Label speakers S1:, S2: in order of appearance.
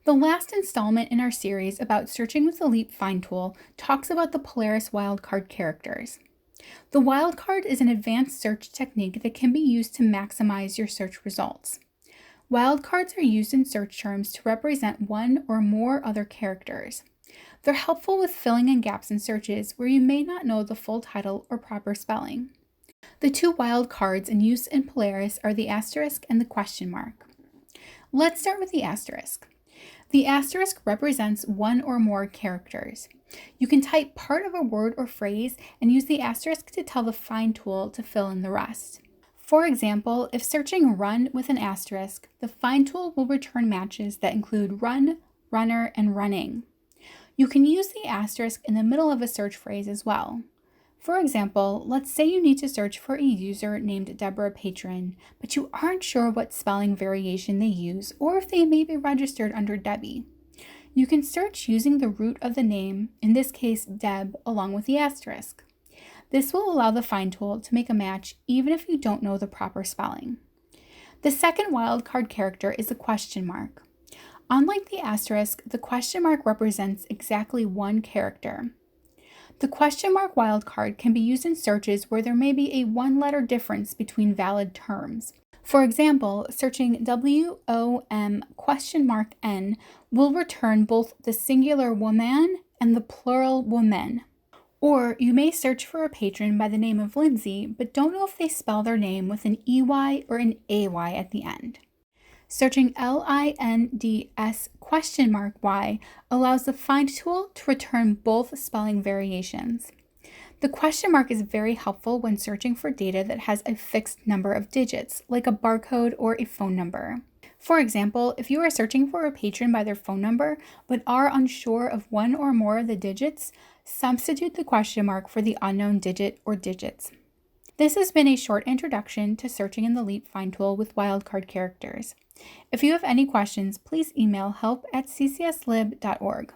S1: The last installment in our series about searching with the Leap Find tool talks about the Polaris wildcard characters. The wildcard is an advanced search technique that can be used to maximize your search results. Wildcards are used in search terms to represent one or more other characters. They're helpful with filling in gaps in searches where you may not know the full title or proper spelling. The two wildcards in use in Polaris are the asterisk and the question mark. Let's start with the asterisk. The asterisk represents one or more characters. You can type part of a word or phrase and use the asterisk to tell the Find tool to fill in the rest. For example, if searching run with an asterisk, the Find tool will return matches that include run, runner, and running. You can use the asterisk in the middle of a search phrase as well. For example, let's say you need to search for a user named Deborah Patron, but you aren't sure what spelling variation they use or if they may be registered under Debbie. You can search using the root of the name, in this case Deb, along with the asterisk. This will allow the Find tool to make a match even if you don't know the proper spelling. The second wildcard character is the question mark. Unlike the asterisk, the question mark represents exactly one character. The question mark wildcard can be used in searches where there may be a one-letter difference between valid terms. For example, searching WOM?N will return both the singular woman and the plural woman. Or you may search for a patron by the name of Lindsay, but don't know if they spell their name with an EY or an AY at the end. Searching LINDS?Y allows the Find tool to return both spelling variations. The question mark is very helpful when searching for data that has a fixed number of digits, like a barcode or a phone number. For example, if you are searching for a patron by their phone number but are unsure of one or more of the digits, substitute the question mark for the unknown digit or digits. This has been a short introduction to searching in the Leap Find tool with wildcard characters. If you have any questions, please email help@ccslib.org.